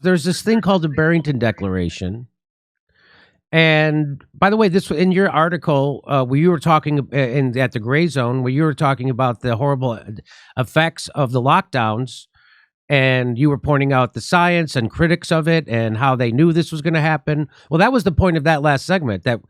There's this thing called the Barrington Declaration. And by the way, this in your article, where you were talking at the Gray Zone, where you were talking about the horrible effects of the lockdowns, and you were pointing out the science and critics of it and how they knew this was going to happen. Well, that was the point of that last segment, that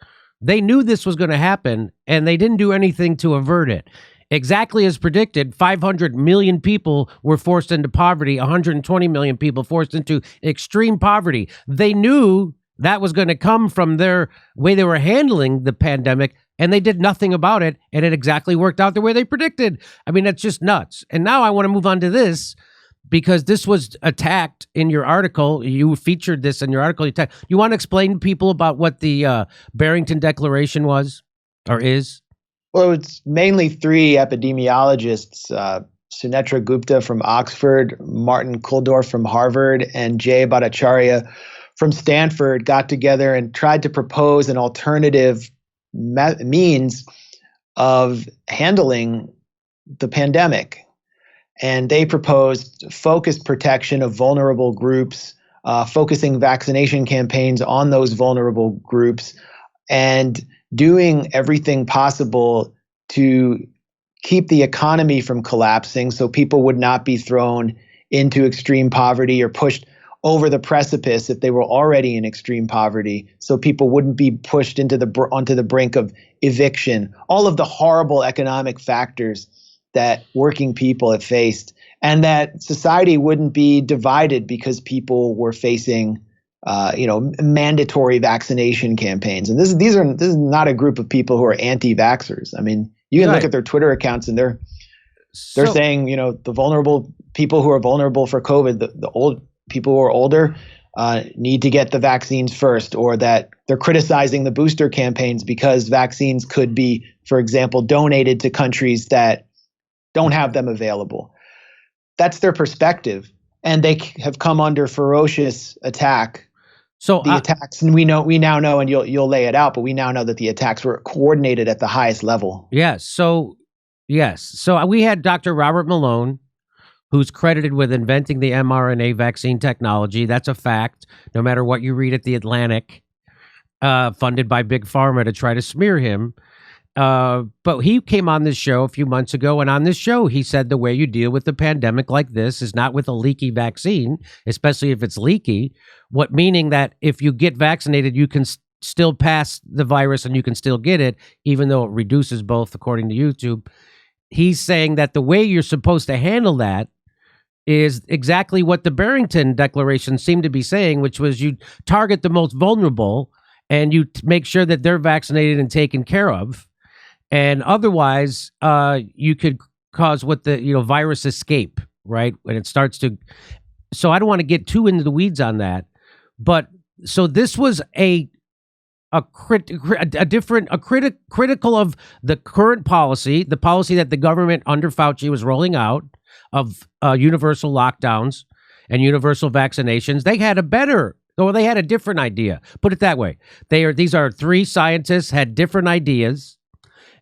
they knew this was going to happen and they didn't do anything to avert it. Exactly as predicted, 500 million people were forced into poverty, 120 million people forced into extreme poverty. They knew that was going to come from their way they were handling the pandemic, and they did nothing about it, and it exactly worked out the way they predicted. I mean, that's just nuts. And now I want to move on to this, because this was attacked in your article. You featured this in your article. You want to explain to people about what the Barrington Declaration was or is? Well, it's mainly three epidemiologists, Sunetra Gupta from Oxford, Martin Koldorf from Harvard, and J Bhattachara from Stanford, got together and tried to propose an alternative means of handling the pandemic. And they proposed focused protection of vulnerable groups, focusing vaccination campaigns on those vulnerable groups, and doing everything possible to keep the economy from collapsing so people would not be thrown into extreme poverty or pushed over the precipice if they were already in extreme poverty, so people wouldn't be pushed onto the brink of eviction. All of the horrible economic factors that working people have faced, and that society wouldn't be divided because people were facing mandatory vaccination campaigns. And this is not a group of people who are anti-vaxxers. I mean, you can look at their Twitter accounts and they're saying, the vulnerable people who are vulnerable for COVID, the old people who are older, need to get the vaccines first, or that they're criticizing the booster campaigns because vaccines could be, for example, donated to countries that don't have them available. That's their perspective, and they have come under ferocious attack. So the attacks, and we now know, and you'll lay it out, but we now know that the attacks were coordinated at the highest level. Yes. So we had Dr. Robert Malone, who's credited with inventing the mRNA vaccine technology. That's a fact, no matter what you read at The Atlantic, funded by Big Pharma to try to smear him. But he came on this show a few months ago, and on this show, he said the way you deal with the pandemic like this is not with a leaky vaccine, especially if it's leaky, meaning that if you get vaccinated, you can still pass the virus and you can still get it, even though it reduces both, according to YouTube. He's saying that the way you're supposed to handle that is exactly what the Barrington Declaration seemed to be saying, which was you target the most vulnerable and you make sure that they're vaccinated and taken care of. And otherwise, you could cause what the virus escape, right? When it starts to. So I don't want to get too into the weeds on that, but so this was critical of the current policy, the policy that the government under Fauci was rolling out of universal lockdowns and universal vaccinations. They had a different idea. Put it that way. These are three scientists had different ideas.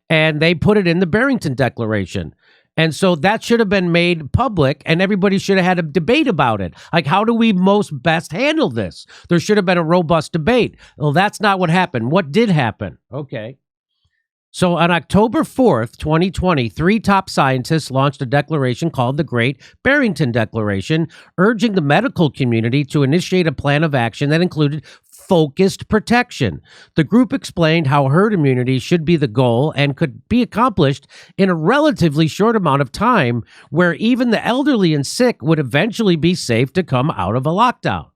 And they put it in the Barrington Declaration. And so that should have been made public, and everybody should have had a debate about it. Like, how do we best handle this? There should have been a robust debate. Well, that's not what happened. What did happen? Okay. So on October 4th, 2020, three top scientists launched a declaration called the Great Barrington Declaration, urging the medical community to initiate a plan of action that included focused protection. The group explained how herd immunity should be the goal and could be accomplished in a relatively short amount of time, where even the elderly and sick would eventually be safe to come out of a lockdown.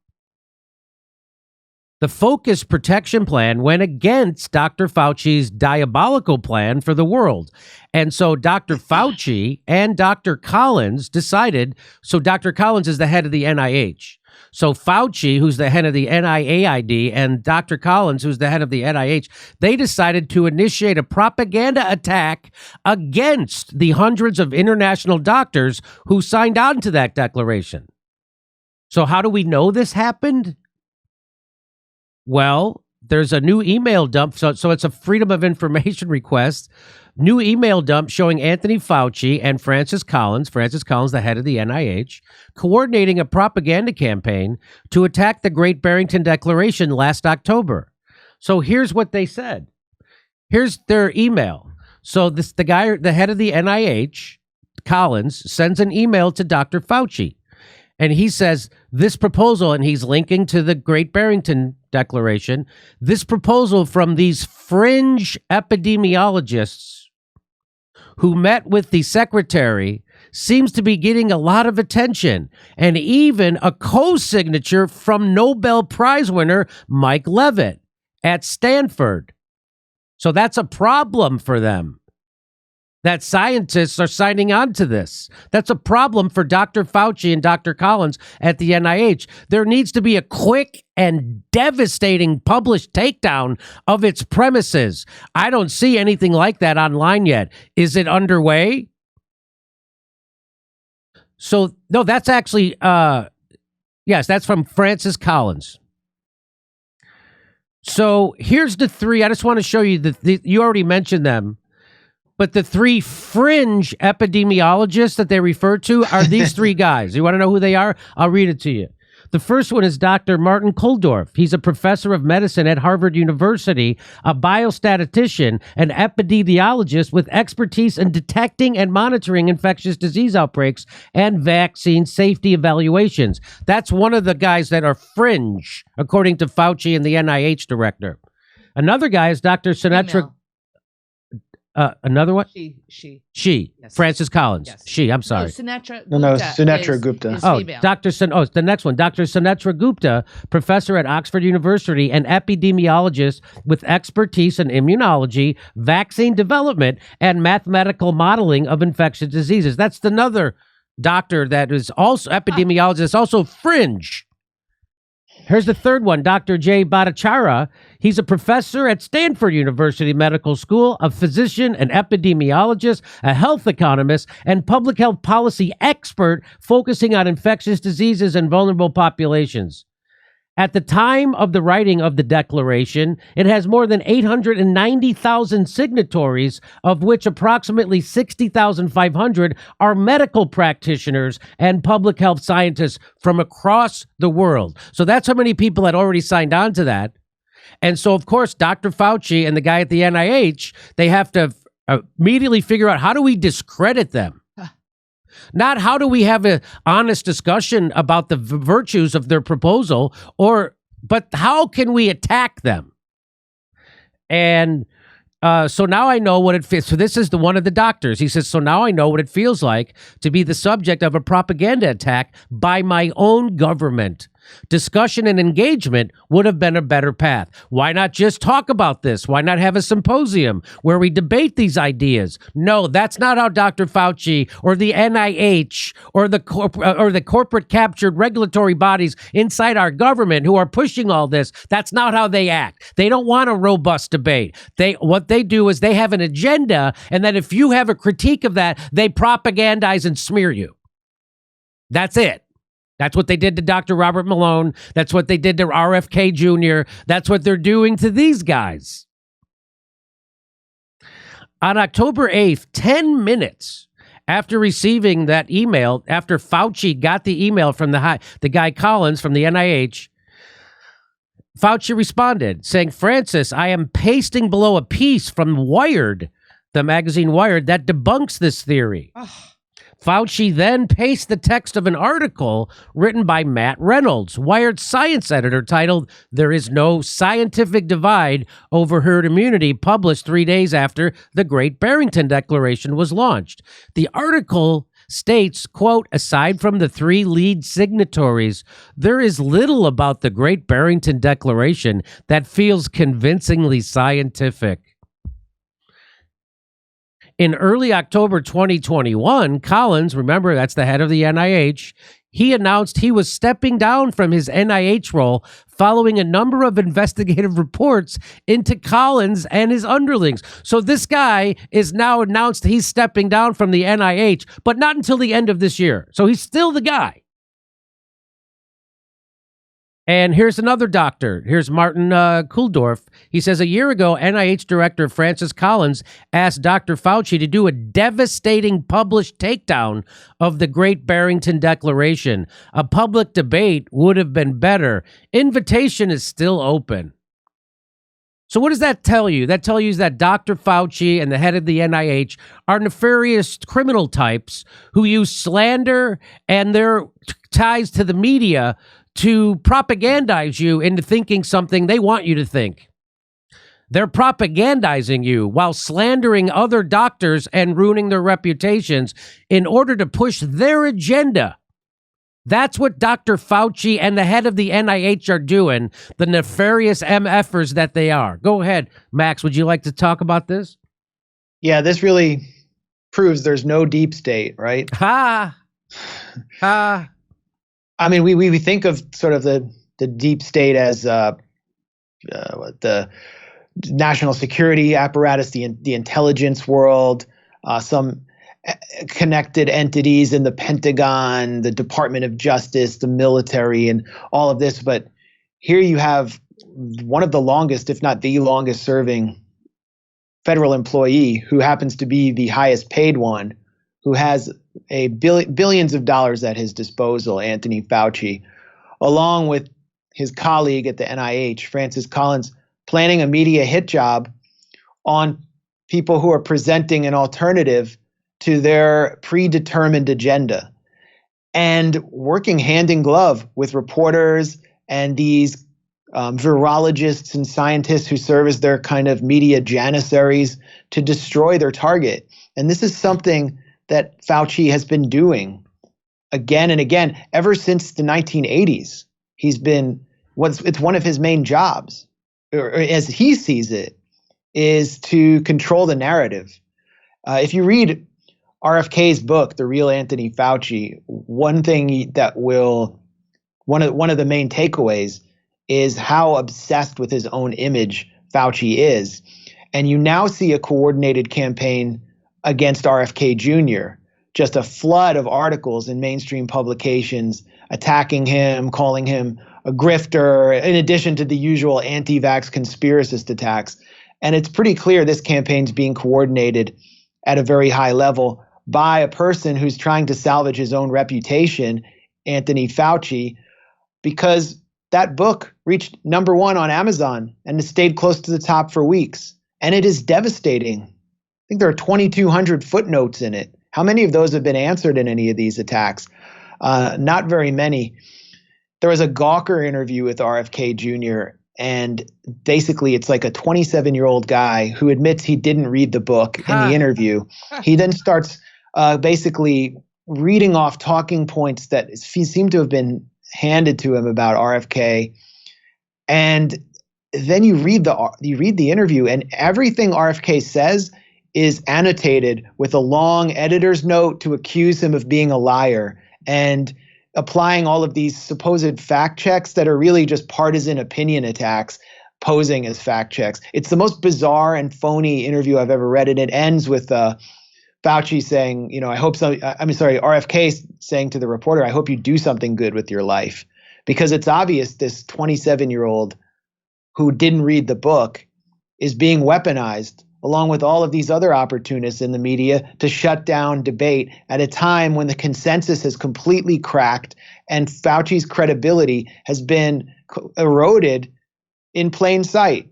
The focused protection plan went against Dr. Fauci's diabolical plan for the world. And so Dr. Fauci and Dr. Collins decided, so Dr. Collins is the head of the NIH. So Fauci, who's the head of the NIAID, and Dr. Collins, who's the head of the NIH, they decided to initiate a propaganda attack against the hundreds of international doctors who signed on to that declaration. So how do we know this happened? Well, there's a new email dump. So it's a Freedom of Information request. New email dump showing Anthony Fauci and Francis Collins, the head of the NIH, coordinating a propaganda campaign to attack the Great Barrington Declaration last October. So here's what they said. Here's their email. So the guy, the head of the NIH, Collins, sends an email to Dr. Fauci. And he says this proposal, and he's linking to the Great Barrington Declaration, this proposal from these fringe epidemiologists who met with the secretary seems to be getting a lot of attention, and even a co-signature from Nobel Prize winner Mike Levitt at Stanford. So that's a problem for them, that scientists are signing on to this. That's a problem for Dr. Fauci and Dr. Collins at the NIH. There needs to be a quick and devastating published takedown of its premises. I don't see anything like that online yet. Is it underway? So, no, that's actually, yes, that's from Francis Collins. So here's the three. I just want to show you you already mentioned them. But the three fringe epidemiologists that they refer to are these three guys. You want to know who they are? I'll read it to you. The first one is Dr. Martin Koldorf. He's a professor of medicine at Harvard University, a biostatistician, an epidemiologist with expertise in detecting and monitoring infectious disease outbreaks and vaccine safety evaluations. That's one of the guys that are fringe, according to Fauci and the NIH director. Another guy is Dr. Sunetra. Another one? She. Yes. Francis Collins. Yes. She, I'm sorry. Sunetra Gupta. The next one. Dr. Sunetra Gupta, professor at Oxford University and epidemiologist with expertise in immunology, vaccine development, and mathematical modeling of infectious diseases. That's another doctor that is also epidemiologist, also fringe. Here's the third one, Dr. J Bhattachara. He's a professor at Stanford University Medical School, a physician, an epidemiologist, a health economist, and public health policy expert focusing on infectious diseases and vulnerable populations. At the time of the writing of the declaration, it has more than 890,000 signatories, of which approximately 60,500 are medical practitioners and public health scientists from across the world. So that's how many people had already signed on to that. And so, of course, Dr. Fauci and the guy at the NIH, they have to immediately figure out, how do we discredit them? Not how do we have an honest discussion about the virtues of their proposal, but how can we attack them? And so now I know what it feels. So this is one of the doctors. He says, so now I know what it feels like to be the subject of a propaganda attack by my own government. Discussion and engagement would have been a better path. Why not just talk about this? Why not have a symposium where we debate these ideas? No, that's not how Dr. Fauci or the NIH or the corporate captured regulatory bodies inside our government who are pushing all this. That's not how they act. They don't want a robust debate. What they do is they have an agenda, and then if you have a critique of that, they propagandize and smear you. That's it. That's what they did to Dr. Robert Malone. That's what they did to RFK Jr. That's what they're doing to these guys. On October 8th, 10 minutes after receiving that email, after Fauci got the email from the guy Collins from the NIH, Fauci responded saying, Francis, I am pasting below a piece from Wired, the magazine Wired, that debunks this theory. Fauci then pastes the text of an article written by Matt Reynolds, Wired's science editor, titled, There is No Scientific Divide Over Herd Immunity, published 3 days after the Great Barrington Declaration was launched. The article states, quote, aside from the three lead signatories, there is little about the Great Barrington Declaration that feels convincingly scientific. In early October 2021, Collins, remember that's the head of the NIH, he announced he was stepping down from his NIH role following a number of investigative reports into Collins and his underlings. So this guy is now announced he's stepping down from the NIH, but not until the end of this year. So he's still the guy. And here's another doctor. Here's Martin Koldorf. He says a year ago, NIH Director Francis Collins asked Dr. Fauci to do a devastating published takedown of the Great Barrington Declaration. A public debate would have been better. Invitation is still open. So what does that tell you? That tells you that Dr. Fauci and the head of the NIH are nefarious criminal types who use slander and their ties to the media to propagandize you into thinking something they want you to think. They're propagandizing you while slandering other doctors and ruining their reputations in order to push their agenda. That's what Dr. Fauci and the head of the NIH are doing, the nefarious MFers that they are. Go ahead, Max. Would you like to talk about this? Yeah, this really proves there's no deep state, right? Ha! Ha! I mean, we think of sort of the deep state as the national security apparatus, the intelligence world, some connected entities in the Pentagon, the Department of Justice, the military, and all of this. But here you have one of the longest, if not the longest serving federal employee who happens to be the highest paid one, who has billions of dollars at his disposal, Anthony Fauci, along with his colleague at the NIH, Francis Collins, planning a media hit job on people who are presenting an alternative to their predetermined agenda, and working hand in glove with reporters and these virologists and scientists who serve as their kind of media janissaries to destroy their target. And this is something that Fauci has been doing again and again ever since the 1980s. It's one of his main jobs, or as he sees it, is to control the narrative. If you read RFK's book, The Real Anthony Fauci, one of the main takeaways is how obsessed with his own image Fauci is. And you now see a coordinated campaign against RFK Jr., just a flood of articles in mainstream publications attacking him, calling him a grifter, in addition to the usual anti-vax conspiracist attacks. And it's pretty clear this campaign's being coordinated at a very high level by a person who's trying to salvage his own reputation, Anthony Fauci, because that book reached number 1 on Amazon and has stayed close to the top for weeks. And it is devastating. I think there are 2,200 footnotes in it. How many of those have been answered in any of these attacks? Not very many. There was a Gawker interview with RFK Jr., and basically it's like a 27-year-old guy who admits he didn't read the book in the interview. He then starts basically reading off talking points that seem to have been handed to him about RFK. And then you read the interview, and everything RFK says is annotated with a long editor's note to accuse him of being a liar, and applying all of these supposed fact checks that are really just partisan opinion attacks posing as fact checks. It's the most bizarre and phony interview I've ever read, and it ends with Fauci saying, RFK saying to the reporter, "I hope you do something good with your life," because it's obvious this 27-year-old who didn't read the book is being weaponized along with all of these other opportunists in the media to shut down debate at a time when the consensus has completely cracked and Fauci's credibility has been eroded in plain sight.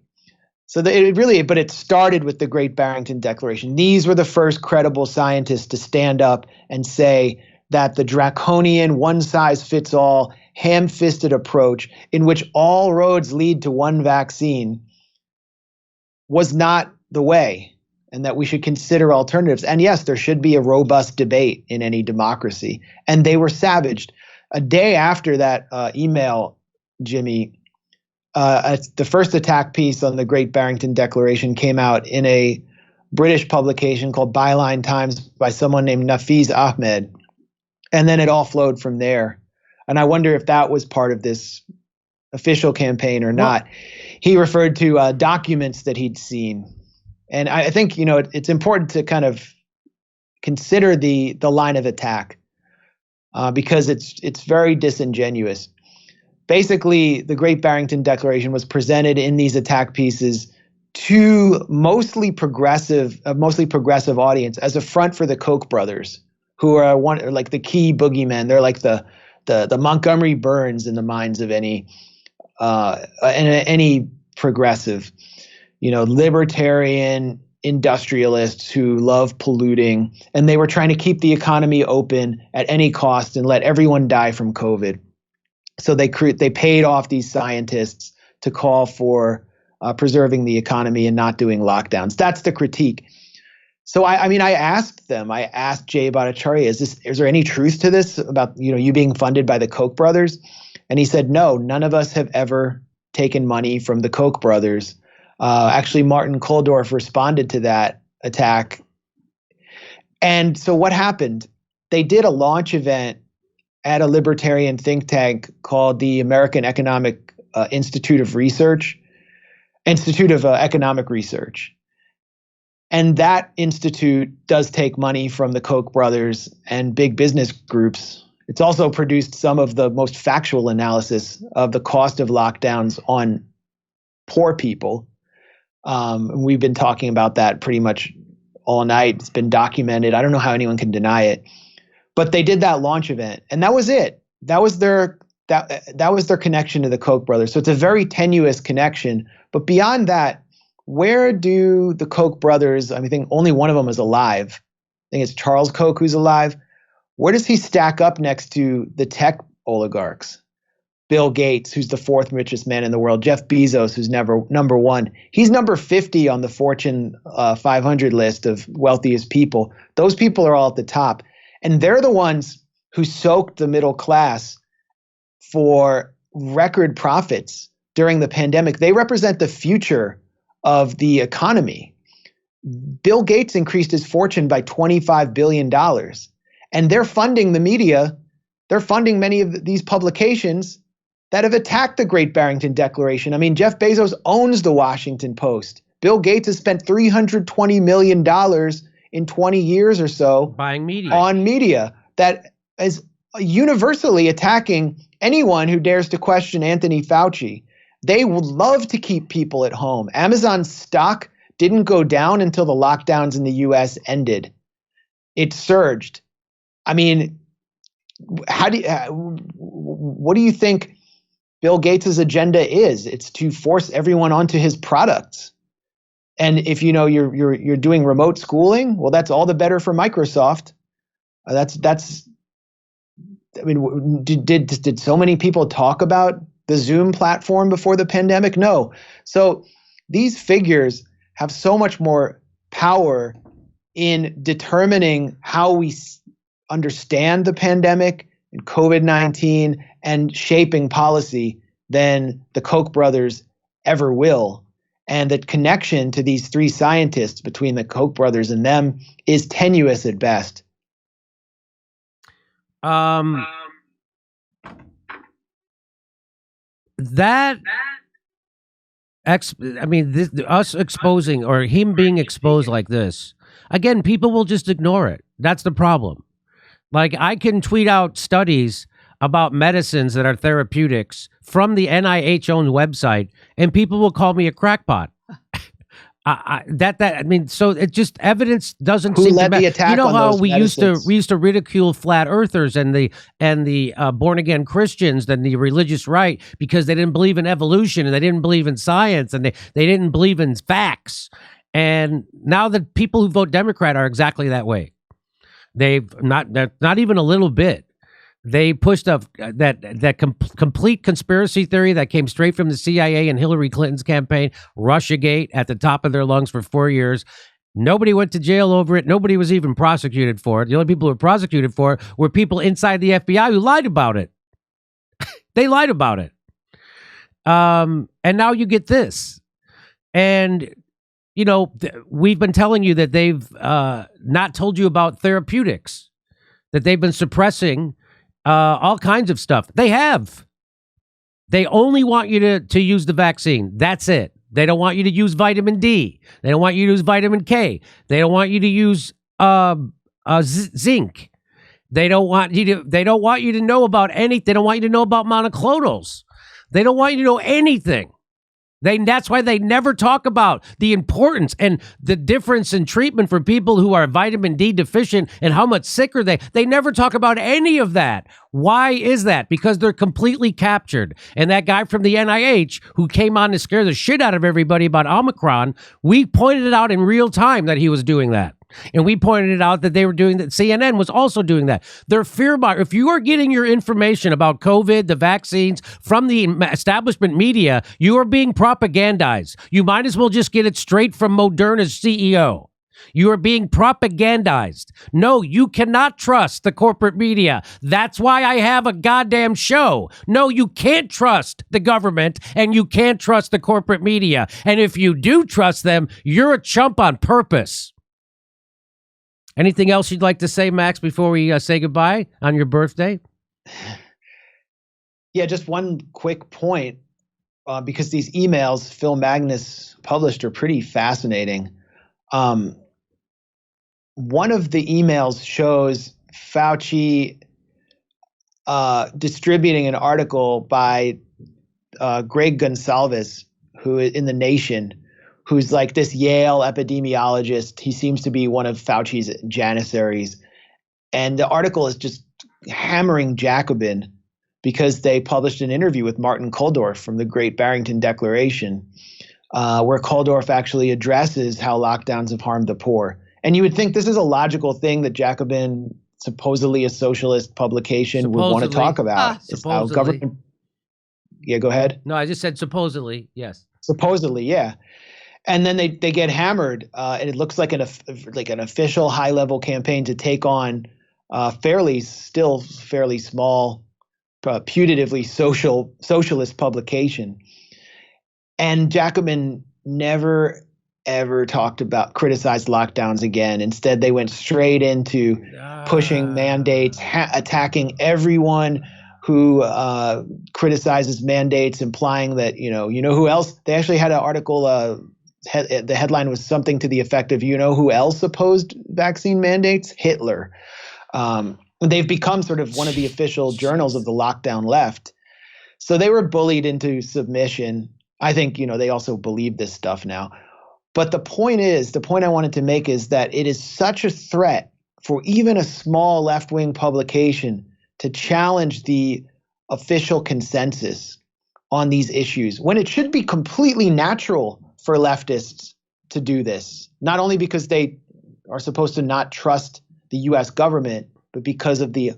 So it started with the Great Barrington Declaration. These were the first credible scientists to stand up and say that the draconian, one-size-fits-all, ham-fisted approach in which all roads lead to one vaccine was not the way, and that we should consider alternatives. And yes, there should be a robust debate in any democracy. And they were savaged. A day after that email, Jimmy, the first attack piece on the Great Barrington Declaration came out in a British publication called Byline Times by someone named Nafiz Ahmed. And then it all flowed from there. And I wonder if that was part of this official campaign or not. He referred to documents that he'd seen. And I think, it's important to kind of consider the line of attack because it's very disingenuous. basically the Great Barrington Declaration was presented in these attack pieces to mostly progressive audience as a front for the Koch brothers, who are like the key boogeymen. They're like the Montgomery Burns in the minds of any progressive, libertarian industrialists who love polluting, and they were trying to keep the economy open at any cost and let everyone die from COVID. So they paid off these scientists to call for preserving the economy and not doing lockdowns. That's the critique. So I asked J Bhattachara, is there any truth to this about you being funded by the Koch brothers? And he said, no, none of us have ever taken money from the Koch brothers. Actually, Martin Koldorf responded to that attack. And so what happened? They did a launch event at a libertarian think tank called the American Institute of Economic Research. And that institute does take money from the Koch brothers and big business groups. It's also produced some of the most factual analysis of the cost of lockdowns on poor people. We've been talking about that pretty much all night. It's been documented. I don't know how anyone can deny it. But they did that launch event, and that was it. That was their connection to the Koch brothers. So it's a very tenuous connection. But beyond that, where do the Koch brothers, I think only one of them is alive. I think it's Charles Koch who's alive. Where does he stack up next to the tech oligarchs? Bill Gates, who's the fourth richest man in the world. Jeff Bezos, who's number one. He's number 50 on the Fortune 500 list of wealthiest people. Those people are all at the top. And they're the ones who soaked the middle class for record profits during the pandemic. They represent the future of the economy. Bill Gates increased his fortune by $25 billion. And they're funding the media. They're funding many of these publications that have attacked the Great Barrington Declaration. I mean, Jeff Bezos owns the Washington Post. Bill Gates has spent $320 million in 20 years or so buying media on media that is universally attacking anyone who dares to question Anthony Fauci. They would love to keep people at home. Amazon's stock didn't go down until the lockdowns in the US ended. It surged. I mean, what do you think Bill Gates' agenda is? It's to force everyone onto his products. And if you're doing remote schooling, well, that's all the better for Microsoft. Did so many people talk about the Zoom platform before the pandemic? No. So these figures have so much more power in determining how we understand the pandemic and COVID-19 and shaping policy than the Koch brothers ever will. And the connection to these three scientists between the Koch brothers and them is tenuous at best. Us exposing or him being exposed like this, again, people will just ignore it. That's the problem. Like, I can tweet out studies about medicines that are therapeutics from the NIH-owned website, and people will call me a crackpot. So it just evidence doesn't Who seem led to the attack You know on how those we medicines? used to ridicule flat earthers and the born again Christians and the religious right because they didn't believe in evolution and they didn't believe in science and they didn't believe in facts. And now the people who vote Democrat are exactly that way. They're not even a little bit. They pushed that complete conspiracy theory that came straight from the CIA and Hillary Clinton's campaign, Russiagate, at the top of their lungs for 4 years. Nobody went to jail over it. Nobody was even prosecuted for it. The only people who were prosecuted for it were people inside the FBI who lied about it. They lied about it. And now you get this. And we've been telling you that they've not told you about therapeutics, that they've been suppressing all kinds of stuff. They have. They only want you to use the vaccine. That's it. They don't want you to use vitamin D. They don't want you to use vitamin K. They don't want you to use zinc. They don't want you to know about anything. They don't want you to know about monoclonals. They don't want you to know anything. That's why they never talk about the importance and the difference in treatment for people who are vitamin D deficient and how much sicker they. They never talk about any of that. Why is that? Because they're completely captured. And that guy from the NIH who came on to scare the shit out of everybody about Omicron, we pointed it out in real time that he was doing that. And we pointed it out that they were doing that. CNN was also doing that. They're fear-mongering. If you are getting your information about COVID, the vaccines, from the establishment media, you are being propagandized. You might as well just get it straight from Moderna's CEO. You are being propagandized. No, you cannot trust the corporate media. That's why I have a goddamn show. No, you can't trust the government and you can't trust the corporate media. And if you do trust them, you're a chump on purpose. Anything else you'd like to say, Max, before we say goodbye on your birthday? Yeah, just one quick point, because these emails Phil Magnus published are pretty fascinating. One of the emails shows Fauci distributing an article by Greg Gonsalves, who in The Nation, who's like this Yale epidemiologist. He seems to be one of Fauci's janissaries. And the article is just hammering Jacobin because they published an interview with Martin Koldorf from the Great Barrington Declaration, where Koldorf actually addresses how lockdowns have harmed the poor. And you would think this is a logical thing that Jacobin, supposedly a socialist publication, would want to talk about. It's how government. Yeah, go ahead. No, I just said supposedly, yes. Supposedly, yeah. And then they get hammered, and it looks like an official high-level campaign to take on fairly small, putatively socialist publication. And Jacobin never ever criticized lockdowns again. Instead, they went straight into pushing mandates, attacking everyone who criticizes mandates, implying that you know who else. They actually had an article. The headline was something to the effect of, who else opposed vaccine mandates? Hitler. They've become sort of one of the official journals of the lockdown left. So they were bullied into submission. I think, they also believe this stuff now. But the point I wanted to make is that it is such a threat for even a small left-wing publication to challenge the official consensus on these issues when it should be completely natural for leftists to do this, not only because they are supposed to not trust the U.S. government, but because of the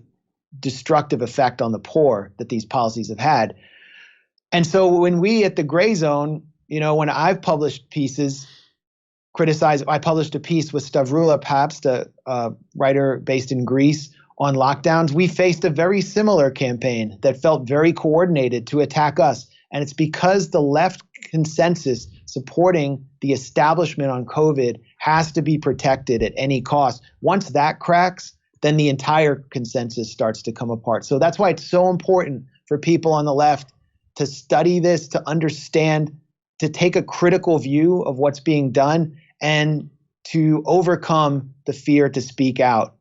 destructive effect on the poor that these policies have had. And so when we at the Gray Zone, when I've published pieces, I published a piece with Stavroula Pabst, a writer based in Greece, on lockdowns. We faced a very similar campaign that felt very coordinated to attack us. And it's because the left consensus supporting the establishment on COVID has to be protected at any cost. Once that cracks, then the entire consensus starts to come apart. So that's why it's so important for people on the left to study this, to understand, to take a critical view of what's being done, and to overcome the fear to speak out.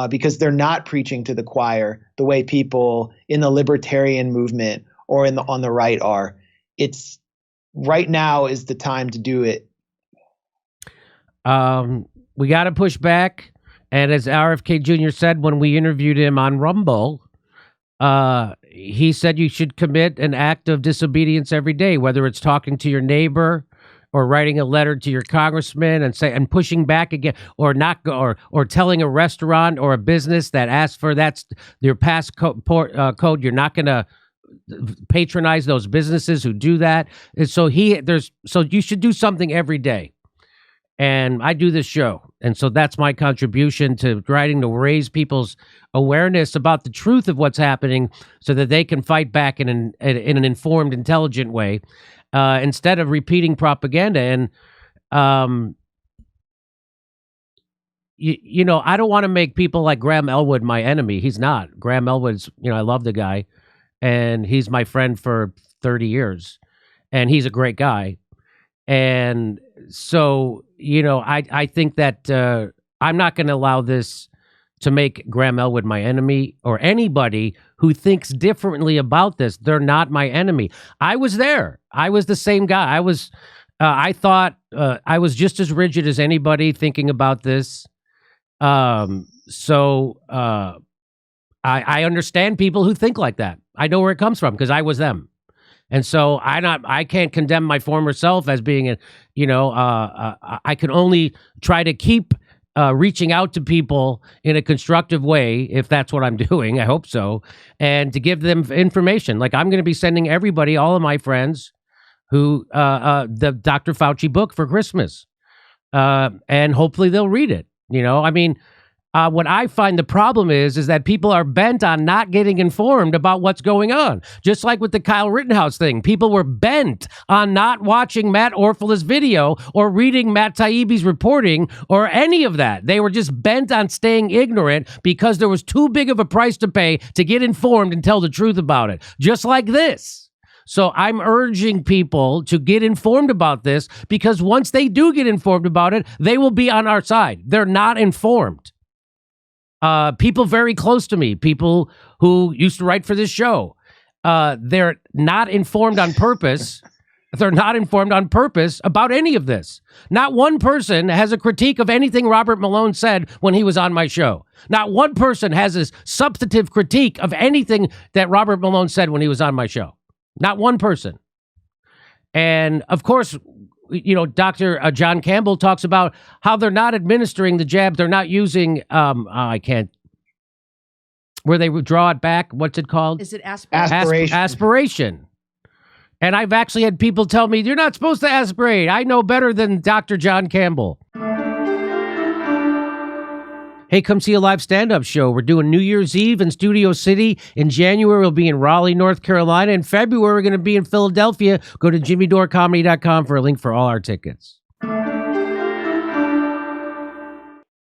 Because they're not preaching to the choir the way people in the libertarian movement or on the right are. It's right now is the time to do it. We got to push back. And as RFK Jr. said when we interviewed him on Rumble, he said you should commit an act of disobedience every day, whether it's talking to your neighbor or writing a letter to your congressman and pushing back again, or not go, or telling a restaurant or a business that asks for that's your pass code, you're not going to patronize those businesses who do that. And so you should do something every day. And I do this show. And so that's my contribution to trying to raise people's awareness about the truth of what's happening so that they can fight back in an informed, intelligent way, instead of repeating propaganda. And, I don't want to make people like Graham Elwood my enemy. He's not. Graham Elwood's, I love the guy, and he's my friend for 30 years, and he's a great guy. And so, I think that I'm not going to allow this to make Graham Elwood my enemy or anybody who thinks differently about this. They're not my enemy. I was there. I was the same guy. I thought I was just as rigid as anybody thinking about this. So I understand people who think like that. I know where it comes from because I was them. And so I can't condemn my former self as being I can only try to keep reaching out to people in a constructive way, if that's what I'm doing. I hope so. And to give them information. Like I'm going to be sending everybody, all of my friends, who the Dr. Fauci book for Christmas. And hopefully they'll read it. What I find the problem is that people are bent on not getting informed about what's going on. Just like with the Kyle Rittenhouse thing, people were bent on not watching Matt Orfala's video or reading Matt Taibbi's reporting or any of that. They were just bent on staying ignorant because there was too big of a price to pay to get informed and tell the truth about it. Just like this. So I'm urging people to get informed about this because once they do get informed about it, they will be on our side. They're not informed. People very close to me, people who used to write for this show, they're not informed on purpose. They're not informed on purpose about any of this. Not one person has a critique of anything Robert Malone said when he was on my show. Not one person has a substantive critique of anything that Robert Malone said when he was on my show. Not one person. And of course, Dr. John Campbell talks about how they're not administering the jab. They're not using, where they would draw it back. What's it called? Is it aspiration? Aspiration. And I've actually had people tell me, you're not supposed to aspirate. I know better than Dr. John Campbell. Hey, come see a live stand-up show. We're doing New Year's Eve in Studio City. In January, we'll be in Raleigh, North Carolina. In February, we're going to be in Philadelphia. Go to jimmydorecomedy.com for a link for all our tickets.